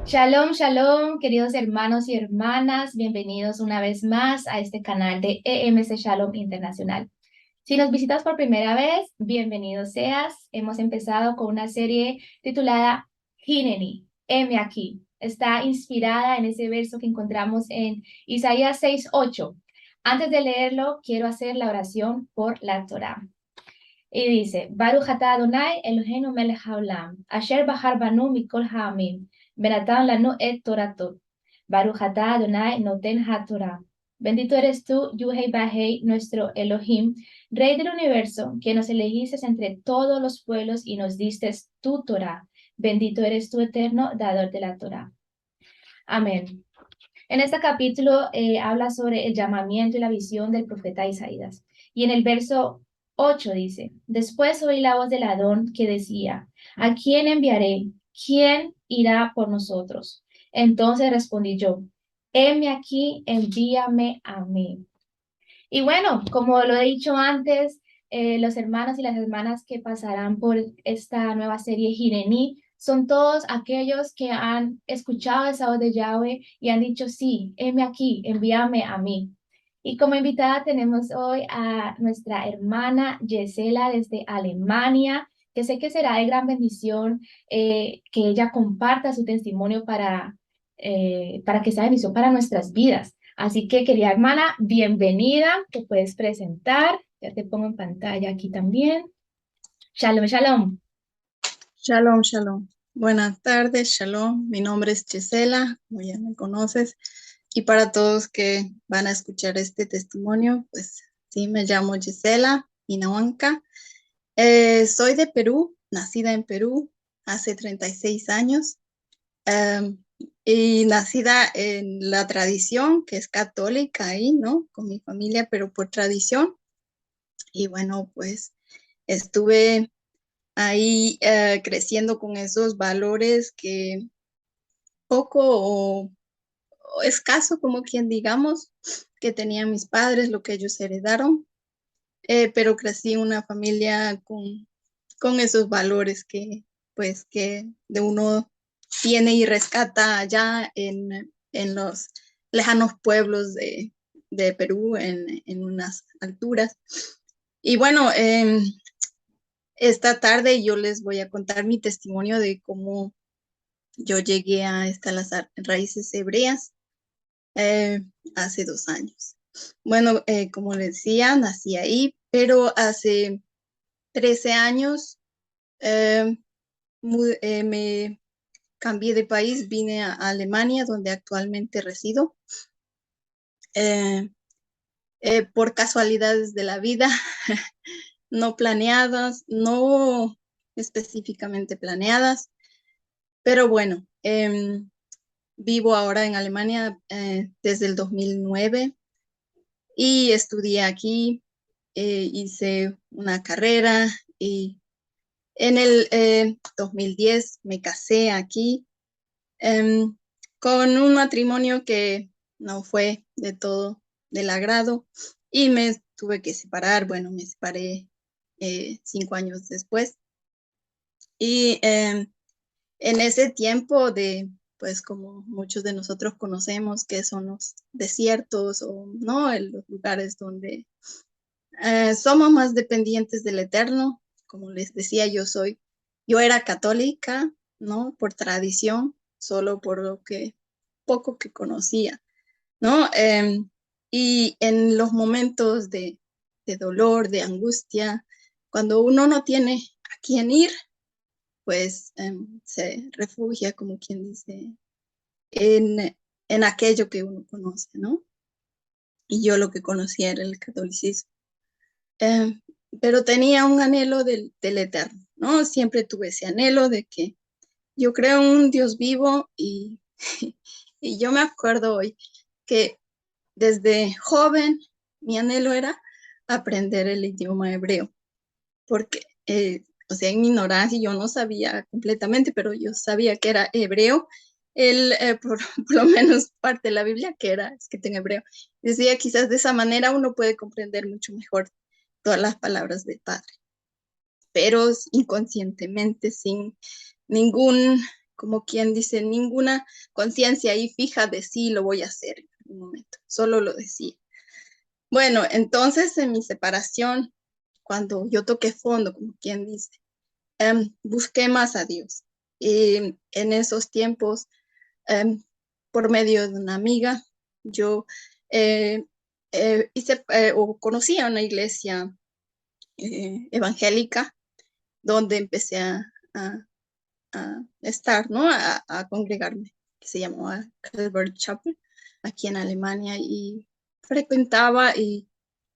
Shalom, shalom, queridos hermanos y hermanas, bienvenidos una vez más a este canal de EMC Shalom Internacional. Si nos visitas por primera vez, bienvenido seas. Hemos empezado con una serie titulada Hineni, heme aquí. Está inspirada en ese verso que encontramos en Isaías 6:8. Antes de leerlo, quiero hacer la oración por la Torá. Y dice, Baruch atah Adonai Eloheinu melech haolam, asher bahar banu mikol ha'amim, benatan lanu et toratot. Baruch atah Adonai noten haTorah. Bendito eres tú, Yuhei Bahei, nuestro Elohim, Rey del universo, que nos elegiste entre todos los pueblos y nos diste tu Torah. Bendito eres tú, eterno, dador de la Torah. Amén. En este capítulo habla sobre el llamamiento y la visión del profeta Isaías. Y en el verso 8 dice, después oí la voz del Adón que decía, ¿a quién enviaré? ¿Quién irá por nosotros? Entonces respondí yo, heme aquí, envíame a mí. Y bueno, como lo he dicho antes, los hermanos y las hermanas que pasarán por esta nueva serie Jirení son todos aquellos que han escuchado esa voz de Yahweh y han dicho, sí, heme aquí, envíame a mí. Y como invitada tenemos hoy a nuestra hermana Gisela desde Alemania, que sé que será de gran bendición que ella comparta su testimonio para que sea bendición para nuestras vidas. Así que, querida hermana, bienvenida, te puedes presentar, ya te pongo en pantalla aquí también. Shalom, shalom. Shalom, shalom. Buenas tardes, shalom. Mi nombre es Gisela, como ya me conoces. Y para todos que van a escuchar este testimonio, pues sí, me llamo Gisela Inahuanca. Soy de Perú, nacida en Perú hace 36 años. Y nacida en la tradición que es católica ahí, ¿no? Con mi familia, pero por tradición. Y bueno, pues estuve ahí creciendo con esos valores que poco o escaso, como quien digamos, que tenían mis padres, lo que ellos heredaron, pero crecí en una familia con esos valores que pues que de uno tiene y rescata allá en los lejanos pueblos de Perú, en unas alturas. Y bueno, esta tarde yo les voy a contar mi testimonio de cómo yo llegué a estas raíces hebreas hace 2 años. Bueno, como les decía, nací ahí, pero hace 13 años eh, me cambié de país, vine a Alemania, donde actualmente resido. Eh, por casualidades de la vida, no planeadas, no específicamente planeadas, pero bueno, vivo ahora en Alemania desde el 2009 y estudié aquí, hice una carrera y en el 2010 me casé aquí eh, con un matrimonio que no fue de todo del agrado y me tuve que separar. Bueno, me separé 5 años después y en ese tiempo pues como muchos de nosotros conocemos que son los desiertos o no, en los lugares donde somos más dependientes del Eterno. Como les decía, yo era católica, ¿no? Por tradición, solo por lo que poco que conocía, ¿no? Y en los momentos de dolor, de angustia, cuando uno no tiene a quién ir, pues se refugia, como quien dice, en aquello que uno conoce, ¿no? Y yo lo que conocía era el catolicismo. Eh, pero tenía un anhelo del Eterno, ¿no? Siempre tuve ese anhelo de que yo creo en un Dios vivo y, y yo me acuerdo hoy que desde joven mi anhelo era aprender el idioma hebreo, porque, o sea, en mi ignorancia yo no sabía completamente, pero yo sabía que era hebreo, por lo menos parte de la Biblia que era escrita en hebreo. Decía, quizás de esa manera uno puede comprender mucho mejor todas las palabras del Padre, pero inconscientemente, sin ningún como quien dice, ninguna conciencia ahí fija de sí lo voy a hacer en algún momento, solo lo decía. Bueno, entonces en mi separación, cuando yo toqué fondo, como quien dice, busqué más a Dios. Y en esos tiempos, por medio de una amiga, yo hice o conocí a una iglesia evangélica donde empecé a estar, ¿no? A congregarme, que se llamaba Calvary Chapel, aquí en Alemania, y frecuentaba y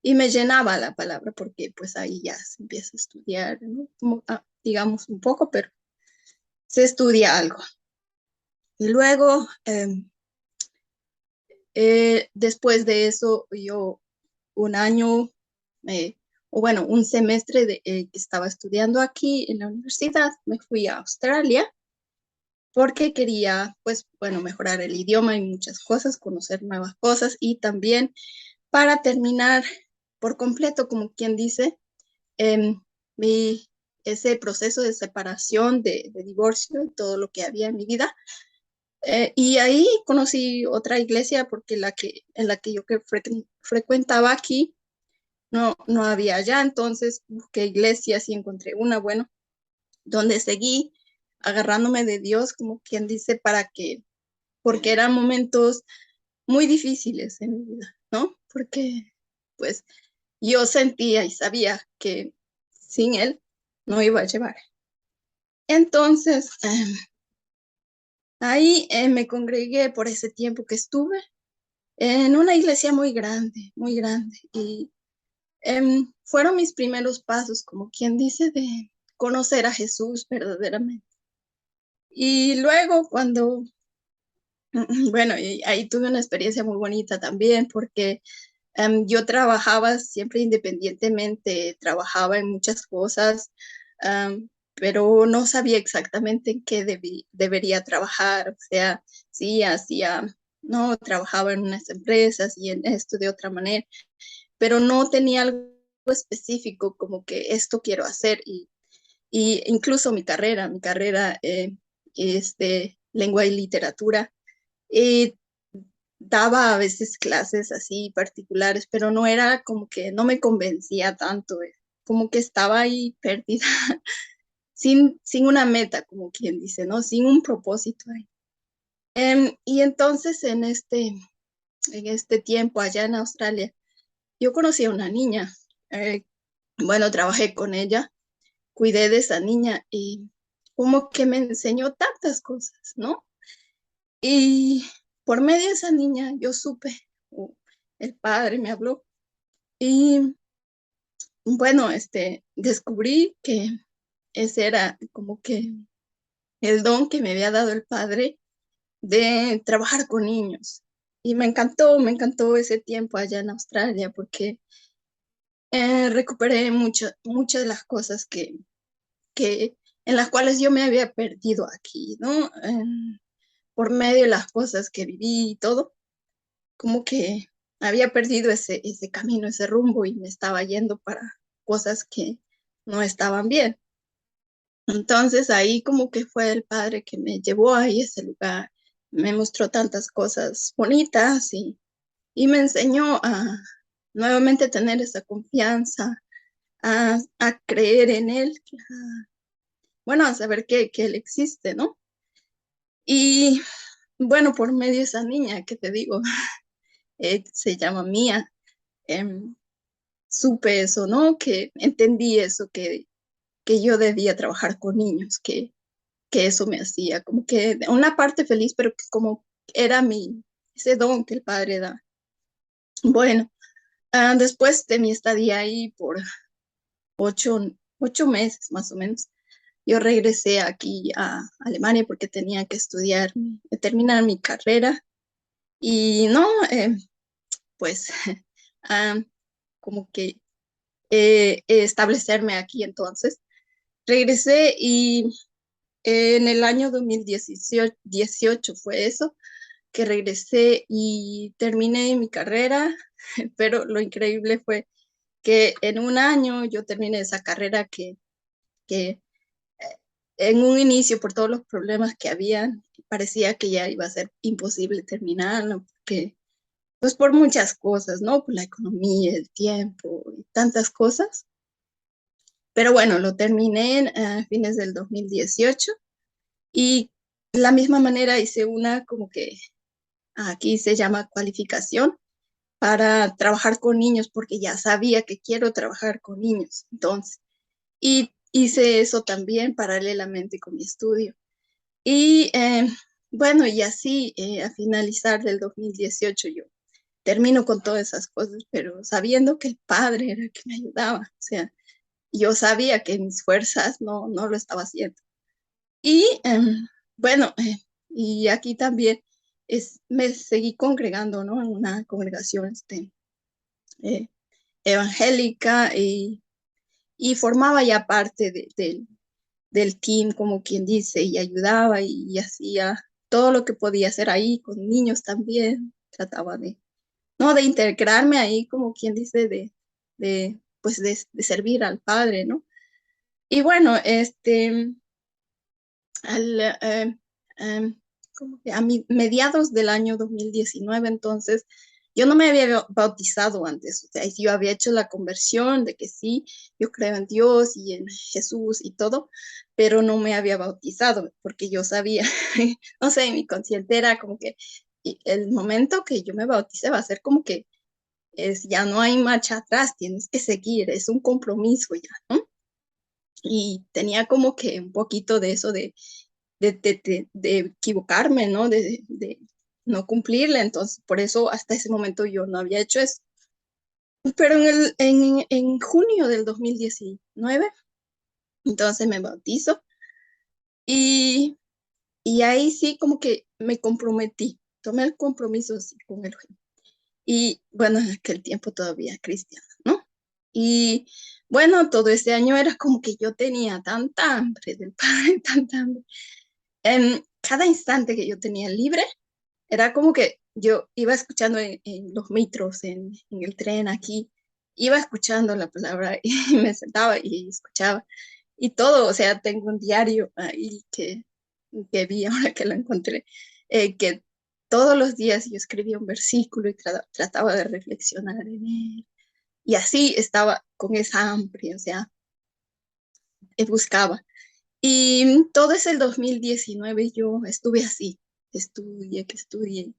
me llenaba la palabra, porque pues ahí ya se empieza a estudiar, ¿no? Como, digamos un poco, pero se estudia algo. Y luego, después de eso, yo un año, o bueno, un semestre que estaba estudiando aquí en la universidad, me fui a Australia porque quería, pues, bueno, mejorar el idioma y muchas cosas, conocer nuevas cosas y también para terminar por completo, como quien dice, em, mi, ese proceso de separación, de divorcio, todo lo que había en mi vida. Y ahí conocí otra iglesia porque en la que yo frecuentaba aquí no había allá, entonces busqué iglesias y encontré una, bueno, donde seguí agarrándome de Dios, como quien dice, porque eran momentos muy difíciles en mi vida, ¿no? Porque pues yo sentía y sabía que sin Él no iba a llevar. Entonces, ahí me congregué por ese tiempo que estuve en una iglesia muy grande, y fueron mis primeros pasos, como quien dice, de conocer a Jesús verdaderamente. Y luego cuando, bueno, y ahí tuve una experiencia muy bonita también, porque yo trabajaba siempre independientemente, trabajaba en muchas cosas, pero no sabía exactamente en qué debería trabajar. O sea, sí, no, trabajaba en unas empresas y en esto de otra manera, pero no tenía algo específico como que esto quiero hacer. Y incluso mi carrera es de lengua y literatura. eh, Daba a veces clases así particulares, pero no era como que no me convencía tanto, como que estaba ahí perdida, sin una meta, como quien dice, ¿no? Sin un propósito ahí. Y entonces en este tiempo allá en Australia, yo conocí a una niña. eh, bueno, trabajé con ella, cuidé de esa niña y como que me enseñó tantas cosas, ¿no? Y por medio de esa niña yo supe, el padre me habló. Y bueno, descubrí que ese era como que el don que me había dado el padre de trabajar con niños. Y me encantó ese tiempo allá en Australia porque recuperé muchas de las cosas en las cuales yo me había perdido aquí, ¿no? Por medio de las cosas que viví y todo, como que había perdido ese camino, ese rumbo, y me estaba yendo para cosas que no estaban bien. Entonces ahí como que fue el padre que me llevó ahí a ese lugar, me mostró tantas cosas bonitas y me enseñó a nuevamente tener esa confianza, a creer en él, bueno, a saber que él existe, ¿no? Y bueno, por medio de esa niña que te digo, se llama Mía, em, supe eso, ¿no? Que entendí eso, que yo debía trabajar con niños, que eso me hacía, como que una parte feliz, pero que como era ese don que el padre da. Bueno, después de mi estadía ahí por ocho, 8 meses más o menos, yo regresé aquí a Alemania porque tenía que estudiar, terminar mi carrera y no, pues ah, como que establecerme aquí entonces. Regresé y en el año 2018 fue eso, que regresé y terminé mi carrera, pero lo increíble fue que en un año yo terminé esa carrera que en un inicio, por todos los problemas que habían, parecía que ya iba a ser imposible terminarlo, porque, pues por muchas cosas, ¿no? Por la economía, el tiempo y tantas cosas. Pero bueno, lo terminé a fines del 2018 y de la misma manera hice una como que aquí se llama cualificación para trabajar con niños, porque ya sabía que quiero trabajar con niños. Entonces, y hice eso también paralelamente con mi estudio. Y bueno, y así a finalizar del 2018 yo termino con todas esas cosas, pero sabiendo que el Padre era el que me ayudaba. O sea, yo sabía que mis fuerzas no lo estaba haciendo. Y bueno, y aquí también me seguí congregando, ¿no? En una congregación eh, evangélica y formaba ya parte del team, como quien dice, y ayudaba y hacía todo lo que podía hacer ahí, con niños también, trataba no, de integrarme ahí, como quien dice, pues de servir al Padre, ¿no? Y bueno, al, em, como que mediados del año 2019, entonces, yo no me había bautizado antes, o sea, yo había hecho la conversión de que sí, yo creo en Dios y en Jesús y todo, pero no me había bautizado porque yo sabía, no sé, mi consciente era como que el momento que yo me bauticé va a ser como que ya no hay marcha atrás, tienes que seguir, es un compromiso ya, ¿no? Y tenía como que un poquito de eso de equivocarme, ¿no? De no cumplirle. Entonces, por eso hasta ese momento yo no había hecho eso. Pero en junio del 2019, entonces me bautizo y, y ahí sí como que me comprometí, tomé el compromiso así con el juez. Y bueno, en aquel tiempo todavía cristiana, ¿no? Y bueno, todo ese año era como que yo tenía tanta hambre del Padre, tanta hambre. En cada instante que yo tenía libre, era como que yo iba escuchando en los metros, en el tren aquí, iba escuchando la palabra y me sentaba y escuchaba. Y todo, o sea, tengo un diario ahí que vi ahora que lo encontré, que todos los días yo escribía un versículo y trataba de reflexionar en él. Y así estaba con esa hambre, o sea, buscaba. Y todo es el 2019 yo estuve así, estudie,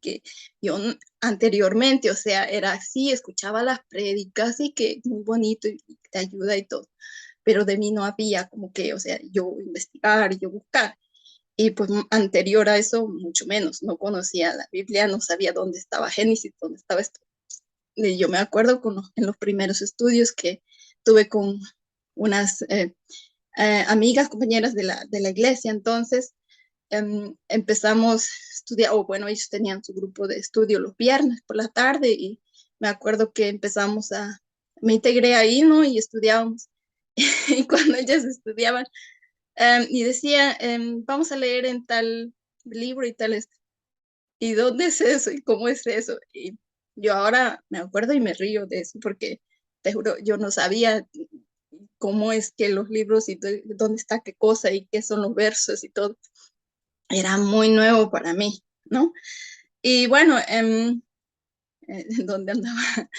que yo anteriormente, o sea, era así, escuchaba las prédicas y que muy bonito y te ayuda y todo, pero de mí no había como que, o sea, yo investigar, yo buscar. Y pues anterior a eso, mucho menos, no conocía la Biblia, no sabía dónde estaba Génesis, dónde estaba esto. Y yo me acuerdo en los primeros estudios que tuve con unas amigas, compañeras de la iglesia. Entonces empezamos a estudiar, o bueno, ellos tenían su grupo de estudio los viernes por la tarde y me acuerdo que me integré ahí, ¿no? Y estudiábamos. Y cuando ellas estudiaban y decía, vamos a leer en tal libro y tal, ¿y dónde es eso? ¿Y cómo es eso? Y yo ahora me acuerdo y me río de eso porque te juro, yo no sabía cómo es que los libros y dónde está qué cosa y qué son los versos y todo. Era muy nuevo para mí, ¿no? Y bueno, ¿dónde andaba?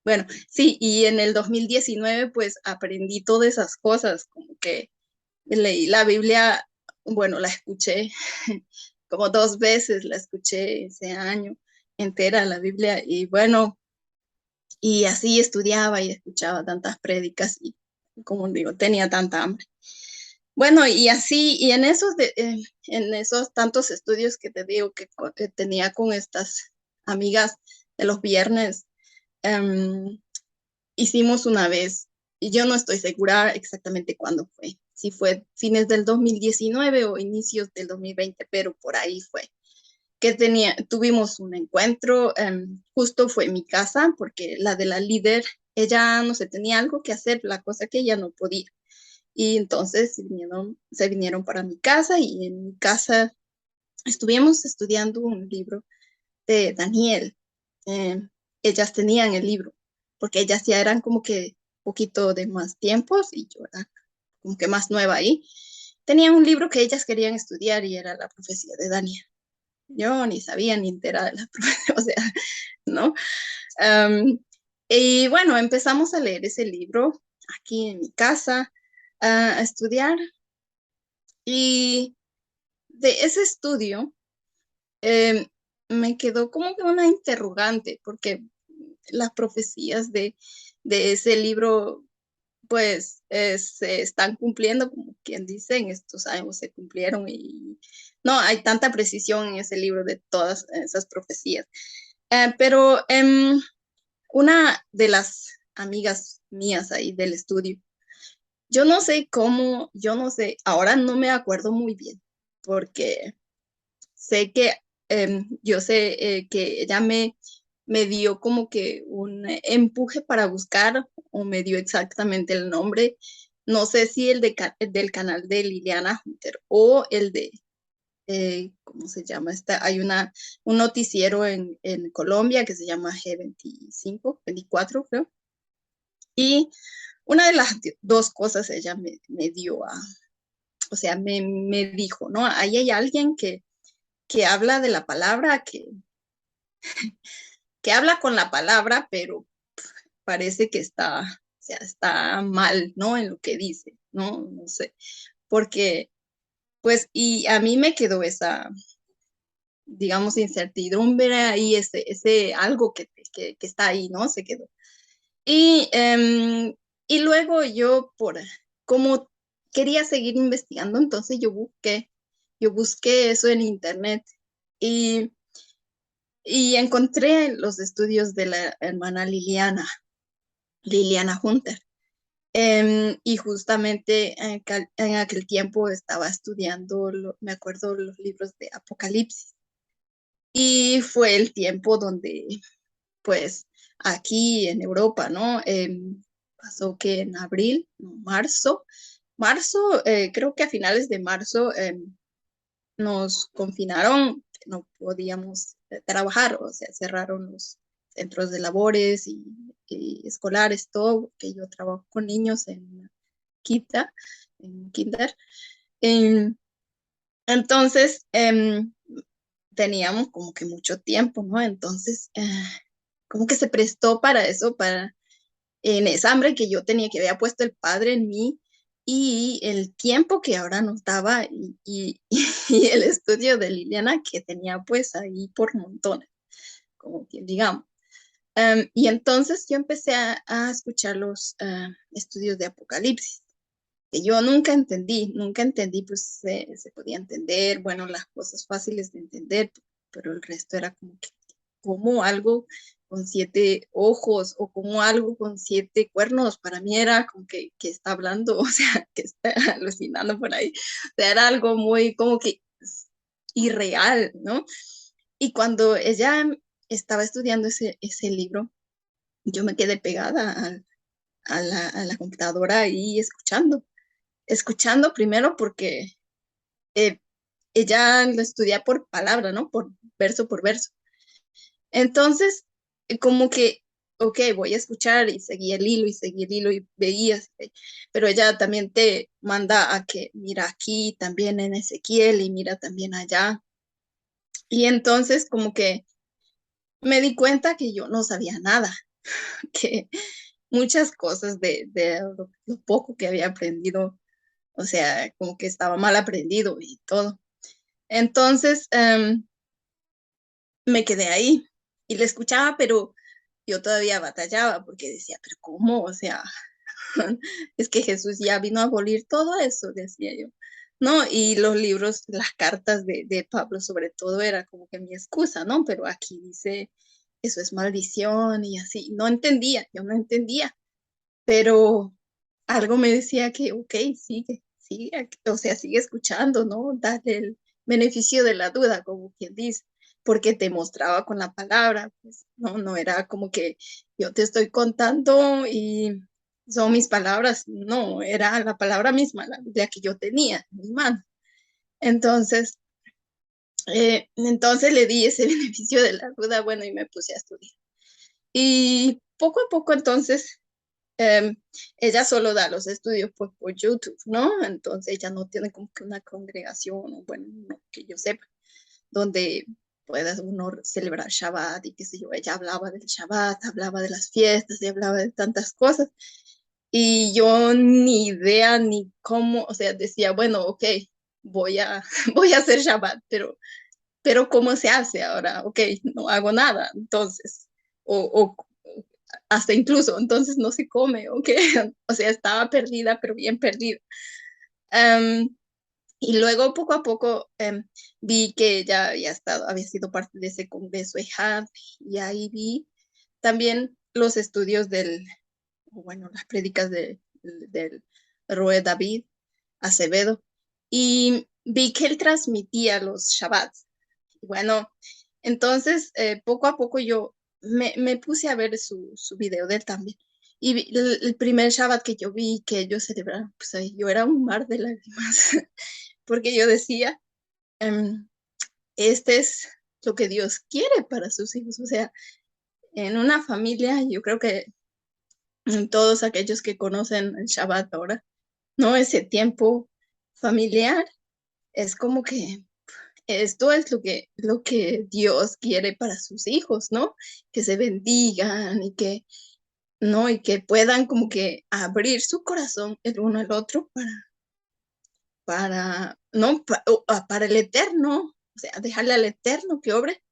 Bueno, sí, y en el 2019 pues aprendí todas esas cosas, como que leí la Biblia, bueno, la escuché como dos veces, la escuché ese año entera la Biblia y bueno, y así estudiaba y escuchaba tantas prédicas y como digo, tenía tanta hambre. Bueno, y así, y en esos tantos estudios que te digo que tenía con estas amigas de los viernes, em, hicimos una vez, y yo no estoy segura exactamente cuándo fue, si fue fines del 2019 o inicios del 2020, pero por ahí fue, que tuvimos un encuentro, justo fue en mi casa, porque la de la líder, ella no sé, tenía algo que hacer, la cosa que ella no podía. Y entonces se vinieron para mi casa y en mi casa estuvimos estudiando un libro de Daniel. Eh, ellas tenían el libro, porque ellas ya eran como que un poquito de más tiempos y yo era como que más nueva ahí. tenían un libro que ellas querían estudiar y era la profecía de Daniel. Yo ni sabía ni enterada de la profecía, o sea, ¿no? Um, y bueno, empezamos a leer ese libro aquí en mi casa, a estudiar. Y de ese estudio eh, me quedó como que una interrogante, porque las profecías de ese libro, pues se están cumpliendo, como quien dice, en estos años se cumplieron y no hay tanta precisión en ese libro de todas esas profecías. Pero una de las amigas mías ahí del estudio, yo no sé cómo, yo no sé, ahora no me acuerdo muy bien, porque sé que yo sé que ella me dio como que un empuje para buscar o me dio exactamente el nombre. No sé si del canal de Liliana Hunter o el de, ¿cómo se llama? Hay un noticiero en Colombia que se llama G25, 24 creo. Y una de las dos cosas ella me dio o sea, me dijo, ¿no? Ahí hay alguien que habla de la palabra, que habla con la palabra, pero parece que está, o sea, está mal, ¿no? En lo que dice, ¿no? No sé, porque, pues, y a mí me quedó esa, digamos, incertidumbre ahí, ese algo que está ahí, ¿no? Se quedó. Y, y luego yo, como quería seguir investigando, entonces yo busqué eso en internet y, y encontré los estudios de la hermana Liliana Hunter. Y justamente en aquel tiempo estaba estudiando, me acuerdo, los libros de Apocalipsis. Y fue el tiempo donde, pues, aquí en Europa, ¿no? Pasó que en abril, no, marzo, creo que a finales de marzo nos confinaron, no podíamos trabajar, o sea, cerraron los centros de labores y escolares, todo, que yo trabajo con niños Kita, en kinder. Em, entonces, teníamos como que mucho tiempo, ¿no? Entonces, como que se prestó para eso, para en esa hambre que yo tenía, que había puesto el Padre en mí y el tiempo que ahora nos daba y el estudio de Liliana que tenía pues ahí por montones, como quien digamos. Y entonces yo empecé a escuchar los estudios de Apocalipsis que yo nunca entendí, pues se podía entender, bueno, las cosas fáciles de entender, pero el resto era como que, como algo con 7 ojos o como algo con 7 cuernos, para mí era como que está hablando, o sea, que está alucinando por ahí, o sea, era algo muy como que irreal, ¿no? Y cuando ella estaba estudiando ese libro, yo me quedé pegada a la computadora y escuchando primero porque eh, ella lo estudia por palabra, ¿no? Por verso. Entonces, como que, ok, voy a escuchar y seguí el hilo y seguí el hilo y veía, pero ella también te manda a que mira aquí también en Ezequiel y mira también allá. Y entonces como que me di cuenta que yo no sabía nada, que muchas cosas de lo poco que había aprendido, o sea, como que estaba mal aprendido y todo. Entonces, me quedé ahí y le escuchaba, pero yo todavía batallaba porque decía, pero ¿cómo? O sea, es que Jesús ya vino a abolir todo eso, decía yo. ¿No? Y los libros, las cartas de Pablo sobre todo era como que mi excusa, ¿no? Pero aquí dice, eso es maldición y así. No entendía, yo no entendía, pero algo me decía que, ok, sigue, o sea, sigue escuchando, ¿no? Dale el beneficio de la duda, como quien dice, porque te mostraba con la palabra, pues, no era como que yo te estoy contando y son mis palabras, no, era la palabra misma, la Biblia que yo tenía en mi mano. Entonces, entonces le di ese beneficio de la duda, bueno, y me puse a estudiar. Y poco a poco, entonces, em, ella solo da los estudios pues, por YouTube, ¿no? Entonces ella no tiene como que una congregación, o bueno, no, que yo sepa, donde pueda uno celebrar Shabbat y qué sé yo. Ella hablaba del Shabbat, hablaba de las fiestas y hablaba de tantas cosas. Y yo ni idea ni cómo, o sea, decía, bueno, ok, voy a, voy a hacer Shabbat, pero ¿cómo se hace ahora? Ok, no hago nada, entonces, o hasta incluso, entonces no se come, ok, o sea, estaba perdida, pero bien perdida. Um, y luego poco a poco vi que ella había estado, había sido parte de ese congreso EHAD, y ahí vi también los estudios bueno, las prédicas del Roe David Acevedo, y vi que él transmitía los Shabbats. Bueno, entonces poco a poco yo me puse a ver su video de él también. Y el primer Shabbat que yo vi que ellos celebraron, pues ahí yo era un mar de lágrimas, porque yo decía, em, este es lo que Dios quiere para sus hijos. O sea, en una familia, yo creo que todos aquellos que conocen el Shabbat ahora, ¿no? Ese tiempo familiar es como que esto es lo que Dios quiere para sus hijos, ¿no? Que se bendigan y que, ¿no? Y que puedan como que abrir su corazón el uno al otro ¿no? Para el eterno, o sea, dejarle al eterno que obre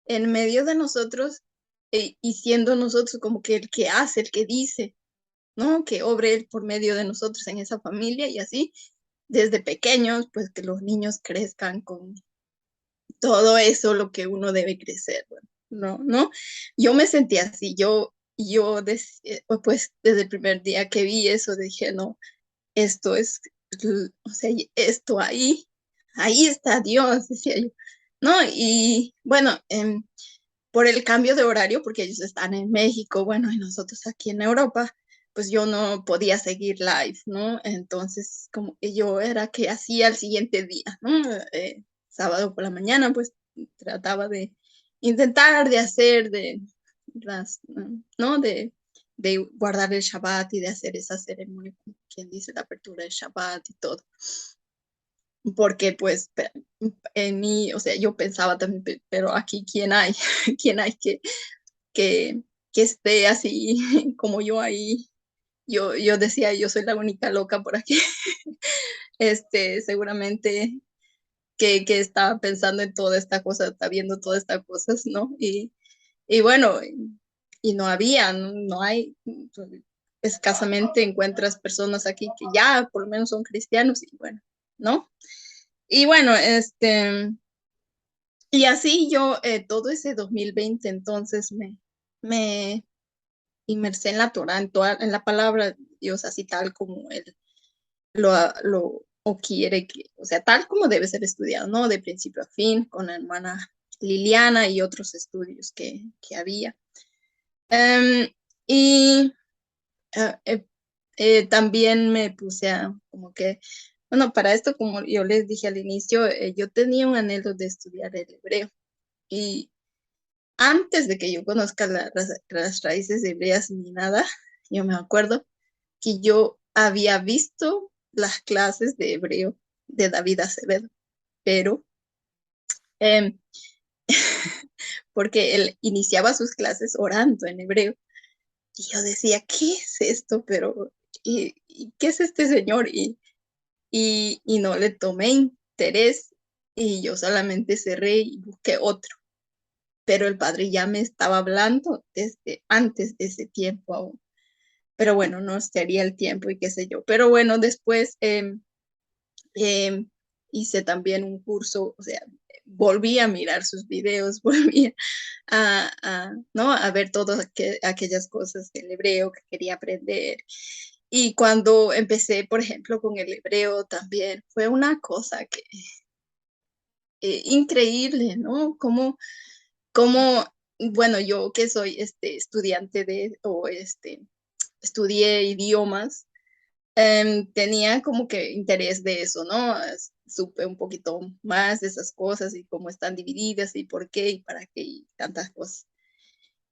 en medio de nosotros y siendo nosotros como que el que hace, el que dice, ¿no? Que obre él por medio de nosotros en esa familia y así desde pequeños, pues que los niños crezcan con todo eso, lo que uno debe crecer, bueno, ¿no? Yo me sentí así, pues desde el primer día que vi eso dije, no, esto es, o sea, esto ahí está Dios, decía yo, ¿no? Y bueno, por el cambio de horario, porque ellos están en México, bueno, y nosotros aquí en Europa, pues yo no podía seguir live, ¿no? Entonces, como que yo era que hacía el siguiente día, ¿no? Sábado por la mañana, pues trataba de intentar de hacer de las, ¿no? De guardar el Shabbat y de hacer esa ceremonia, como quien dice, la apertura del Shabbat y todo. Porque pues en mí, o sea, yo pensaba también, pero aquí, ¿quién hay? ¿Quién hay que, que esté así como yo ahí? Yo decía, yo soy la única loca por aquí. Seguramente que estaba pensando en toda esta cosa, está viendo todas estas cosas, ¿no? Y bueno, y no había, no hay, escasamente encuentras personas aquí que ya por lo menos son cristianos y bueno, ¿no? Y bueno, y así yo todo ese 2020 entonces me inmersé en la Torah, en la palabra de Dios, así tal como él lo o quiere que, o sea, tal como debe ser estudiado, ¿no? De principio a fin, con la hermana Liliana y otros estudios que había. Um, y uh, eh, también me puse a como que, bueno, para esto, como yo les dije al inicio, yo tenía un anhelo de estudiar el hebreo. Y antes de que yo conozca las raíces hebreas ni nada, yo me acuerdo que yo había visto las clases de hebreo de David Acevedo, pero eh, porque él iniciaba sus clases orando en hebreo. Y yo decía, ¿qué es esto? Pero, ¿y qué es este señor? Y no le tomé interés y yo solamente cerré y busqué otro. Pero el padre ya me estaba hablando desde antes de ese tiempo aún. Pero bueno, no sería el tiempo y qué sé yo. Pero bueno, después eh, hice también un curso, o sea, volví a mirar sus videos, volví ¿no? A ver todas aquellas cosas del hebreo que quería aprender. Y cuando empecé, por ejemplo, con el hebreo también, fue una cosa que increíble, ¿no? Como, bueno, yo que soy estudiante estudié idiomas, tenía como que interés de eso, ¿no? Supe un poquito más de esas cosas y cómo están divididas y por qué y para qué y tantas cosas.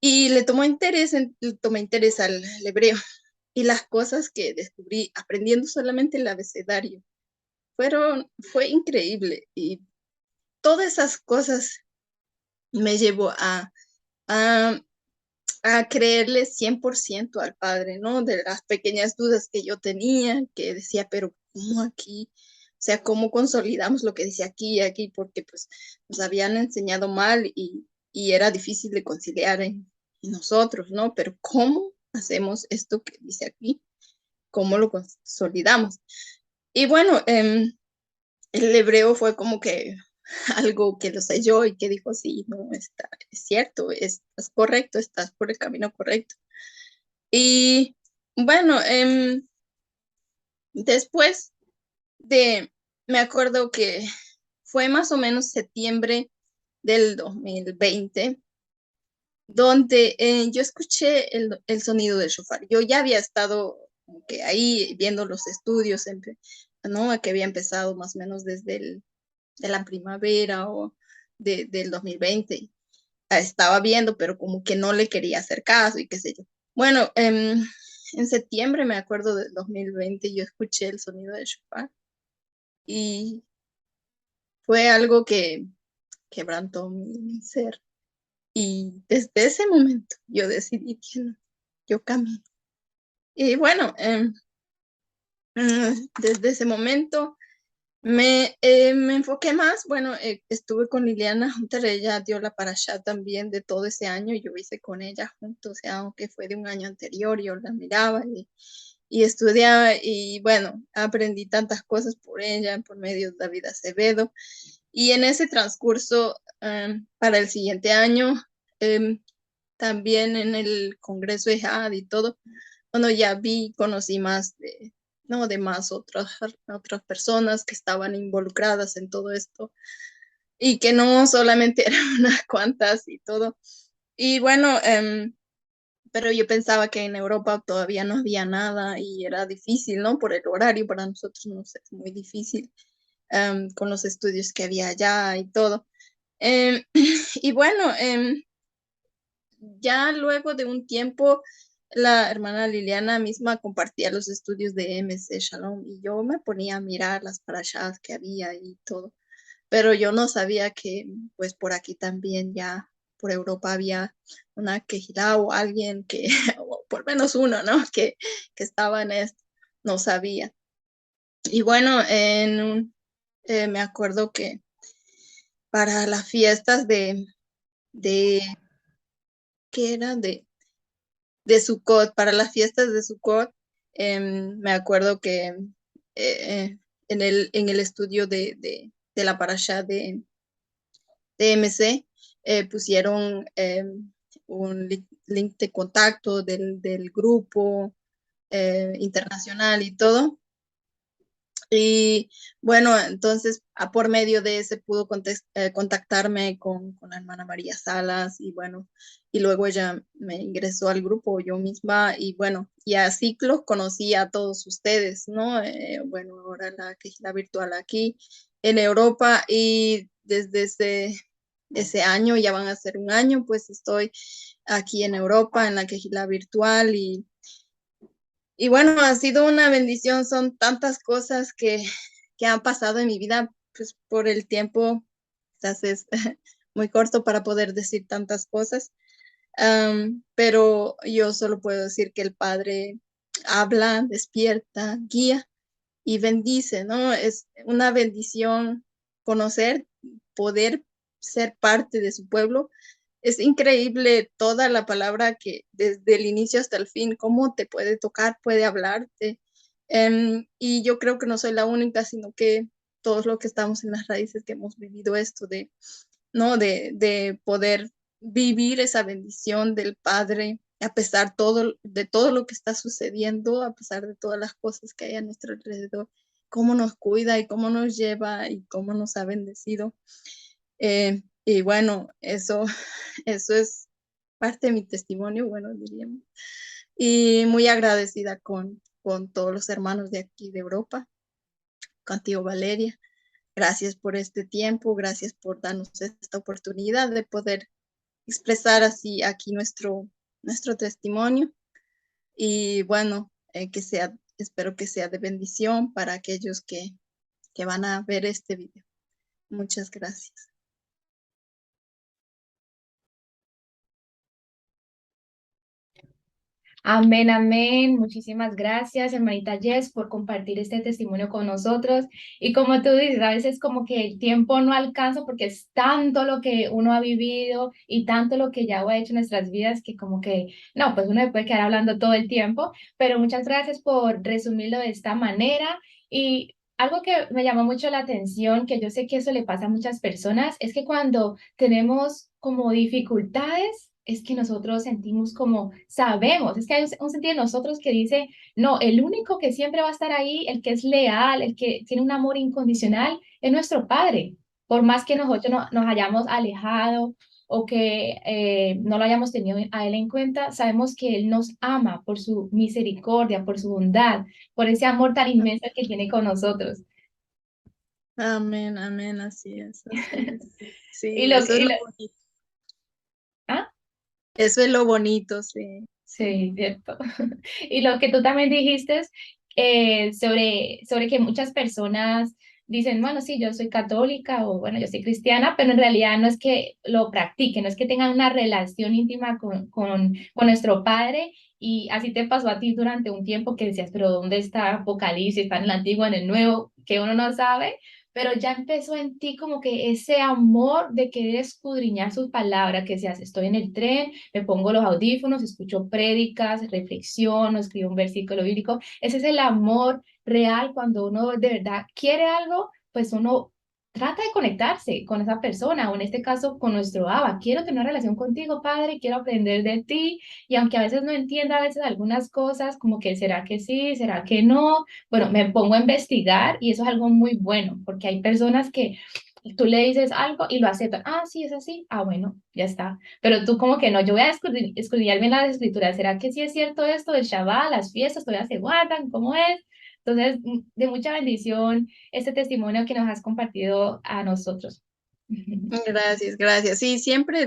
Y le tomé interés al hebreo. y las cosas que descubrí aprendiendo solamente el abecedario. Fue increíble y todas esas cosas me llevó a, a creerle 100% al Padre, ¿no? De las pequeñas dudas que yo tenía, que decía, pero ¿cómo aquí? O sea, ¿cómo consolidamos lo que dice aquí y aquí? Porque pues nos habían enseñado mal y era difícil de conciliar en nosotros, ¿no? Pero ¿cómo hacemos esto que dice aquí? ¿Cómo lo consolidamos? Y bueno, el hebreo fue como que algo que lo selló y que dijo, sí, no, es cierto, estás correcto, estás por el camino correcto. Y bueno, después me acuerdo que fue más o menos septiembre del 2020, donde yo escuché el sonido del shofar. Yo ya había estado como que ahí viendo los estudios, ¿no? Que había empezado más o menos desde de la primavera o del 2020. Estaba viendo, pero como que no le quería hacer caso y qué sé yo. Bueno, en septiembre, me acuerdo del 2020, yo escuché el sonido de shofar y fue algo que quebrantó mi ser. Y desde ese momento yo decidí que no, yo camino. Y bueno, desde ese momento me enfoqué más, bueno, estuve con Liliana Hunter, ella dio la parashá también de todo ese año, yo hice con ella junto, o sea, aunque fue de un año anterior, yo la miraba y estudiaba y bueno, aprendí tantas cosas por ella, por medio de David Acevedo. Y en ese transcurso, para el siguiente año, em, también en el Congreso de Had y todo, bueno, ya conocí más no, de más otras personas que estaban involucradas en todo esto y que no solamente eran unas cuantas y todo. Y bueno, pero yo pensaba que en Europa todavía no había nada y era difícil, ¿no? Por el horario, para nosotros no sé, es muy difícil con los estudios que había allá y todo. Em, y bueno, ya luego de un tiempo, la hermana Liliana misma compartía los estudios de MC Shalom y yo me ponía a mirar las parashas que había y todo, pero yo no sabía que pues por aquí también ya por Europa había una quejilá o alguien que, o por menos uno, ¿no? Que estaba en esto, no sabía. Y bueno, me acuerdo que para las fiestas de ¿qué era? De Sukkot, para las fiestas de Sukkot, me acuerdo que en el estudio de la parasha de MC pusieron un link de contacto del grupo internacional y todo. Y bueno, entonces por medio de ese pudo contactarme con la hermana María Salas y bueno, y luego ella me ingresó al grupo yo misma y bueno, y así los conocí a todos ustedes, ¿no? Bueno, ahora la virtual aquí en Europa y desde ese año, ya van a ser un año, pues estoy aquí en Europa en la quejila virtual y bueno, ha sido una bendición, son tantas cosas que han pasado en mi vida, pues por el tiempo, quizás es muy corto para poder decir tantas cosas, pero yo solo puedo decir que el Padre habla, despierta, guía y bendice, ¿no? Es una bendición conocer, poder ser parte de su pueblo. Es increíble toda la palabra que desde el inicio hasta el fin, cómo te puede tocar, puede hablarte. Y yo creo que no soy la única, sino que todos los que estamos en las raíces que hemos vivido esto ¿no? De poder vivir esa bendición del Padre a pesar de todo lo que está sucediendo, a pesar de todas las cosas que hay a nuestro alrededor, cómo nos cuida y cómo nos lleva y cómo nos ha bendecido. Y bueno, eso es parte de mi testimonio, bueno, diríamos. Y muy agradecida con todos los hermanos de aquí de Europa, contigo, Valeria. Gracias por este tiempo, gracias por darnos esta oportunidad de poder expresar así aquí nuestro testimonio. Y bueno, espero que sea de bendición para aquellos que van a ver este video. Muchas gracias. Amén, amén. Muchísimas gracias, hermanita Jess, por compartir este testimonio con nosotros. Y como tú dices, a veces como que el tiempo no alcanza porque es tanto lo que uno ha vivido y tanto lo que ya ha hecho en nuestras vidas que como que, no, pues uno puede quedar hablando todo el tiempo, pero muchas gracias por resumirlo de esta manera. Y algo que me llamó mucho la atención, que yo sé que eso le pasa a muchas personas, es que cuando tenemos como dificultades, es que nosotros sentimos como sabemos, es que hay un sentido de nosotros que dice, no, el único que siempre va a estar ahí, el que es leal, el que tiene un amor incondicional, es nuestro Padre. Por más que nosotros nos hayamos alejado o que no lo hayamos tenido a Él en cuenta, sabemos que Él nos ama por su misericordia, por su bondad, por ese amor tan inmenso que tiene con nosotros. Amén, amén, así es, así es. Y Sí, lo, eso es y lo lo- bonito. ¿Ah? Eso es lo bonito, sí, sí. Sí, cierto. Y lo que tú también dijiste sobre que muchas personas dicen, bueno, sí, yo soy católica o bueno, yo soy cristiana, pero en realidad no es que lo practiquen, no es que tengan una relación íntima con nuestro Padre. Y así te pasó a ti durante un tiempo que decías, pero ¿dónde está Apocalipsis? ¿Está en el Antiguo, en el Nuevo? Que uno no sabe, pero ya empezó en ti como que ese amor de querer escudriñar su palabra, que decías, estoy en el tren, me pongo los audífonos, escucho prédicas, reflexiono, escribo un versículo bíblico. Ese es el amor real cuando uno de verdad quiere algo, pues uno trata de conectarse con esa persona, o en este caso con nuestro Abba. Quiero tener una relación contigo, Padre, quiero aprender de ti, y aunque a veces no entienda a veces algunas cosas, como que será que sí, será que no, bueno, me pongo a investigar y eso es algo muy bueno, porque hay personas que tú le dices algo y lo aceptan. Ah, sí, es así. Ah, bueno, ya está. Pero tú como que no, yo voy a escudriñar bien las escrituras. ¿Será que sí es cierto esto del Shabbat, las fiestas todavía se guardan? ¿Cómo es? Entonces, de mucha bendición este testimonio que nos has compartido a nosotros. Gracias, gracias. Sí, siempre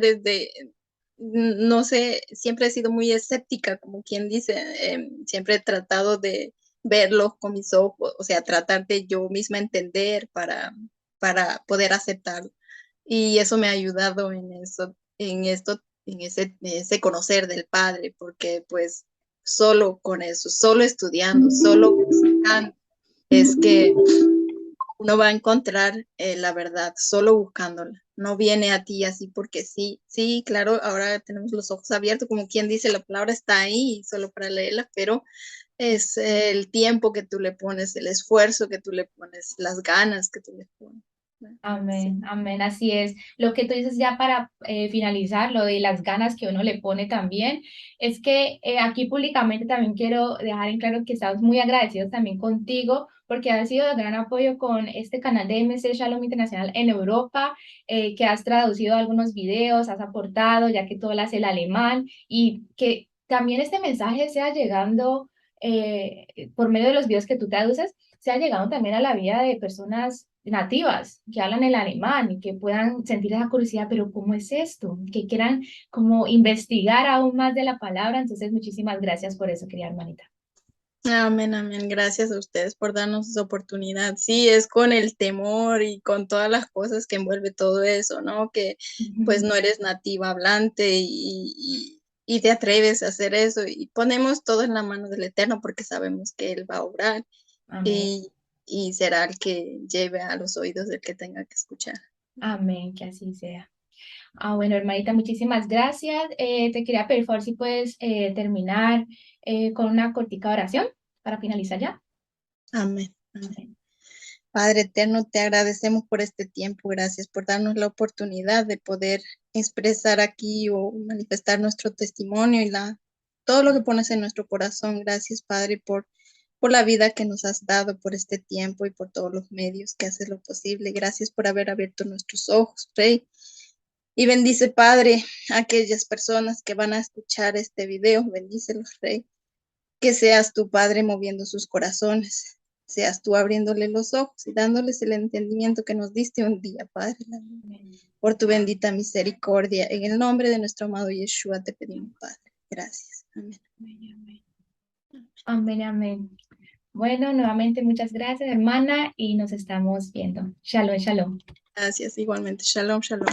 no sé, siempre he sido muy escéptica, como quien dice, siempre he tratado de verlo con mis ojos, o sea, tratar de yo misma entender para poder aceptarlo. Y eso me ha ayudado en eso, en esto, en ese conocer del Padre, porque pues solo con eso, solo estudiando, solo buscando, es que uno va a encontrar la verdad solo buscándola. No viene a ti así porque sí, sí, claro, ahora tenemos los ojos abiertos, como quien dice, la palabra está ahí solo para leerla, pero es el tiempo que tú le pones, el esfuerzo que tú le pones, las ganas que tú le pones. ¿No? Sí. Amén, amén, así es. Lo que tú dices ya para finalizar, lo de las ganas que uno le pone también, es que aquí públicamente también quiero dejar en claro que estamos muy agradecidos también contigo porque has sido de gran apoyo con este canal de MC Shalom Internacional en Europa, que has traducido algunos videos, has aportado, ya que tú hablas el alemán y que también este mensaje sea llegando por medio de los videos que tú traduces se ha llegado también a la vida de personas nativas que hablan el alemán y que puedan sentir esa curiosidad, pero ¿cómo es esto? Que quieran como investigar aún más de la palabra. Entonces, muchísimas gracias por eso, querida hermanita. Amén, amén. Gracias a ustedes por darnos esa oportunidad. Sí, es con el temor y con todas las cosas que envuelve todo eso, ¿no? Que pues no eres nativa hablante y te atreves a hacer eso y ponemos todo en la mano del Eterno porque sabemos que Él va a obrar Amén. y, y será el que lleve a los oídos del que tenga que escuchar. Amén, que así sea. Ah, bueno, hermanita, muchísimas gracias. Te quería pedir, por favor, si puedes terminar con una cortica oración para finalizar ya. Amén. Amén. Amén. Padre eterno, te agradecemos por este tiempo. Gracias por darnos la oportunidad de poder expresar aquí o manifestar nuestro testimonio y todo lo que pones en nuestro corazón. Gracias, Padre, por la vida que nos has dado, por este tiempo y por todos los medios que haces lo posible. Gracias por haber abierto nuestros ojos, Rey. Y bendice, Padre, a aquellas personas que van a escuchar este video. Bendícelos, Rey. Que seas tu Padre moviendo sus corazones, seas tú abriéndole los ojos y dándoles el entendimiento que nos diste un día, Padre, Amén. por tu bendita misericordia. En el nombre de nuestro amado Yeshua te pedimos, Padre. Gracias. Amén. Amén. Amén. Amén, amén. Bueno, nuevamente muchas gracias, hermana, y nos estamos viendo. Shalom, shalom. Gracias, igualmente. Shalom, shalom.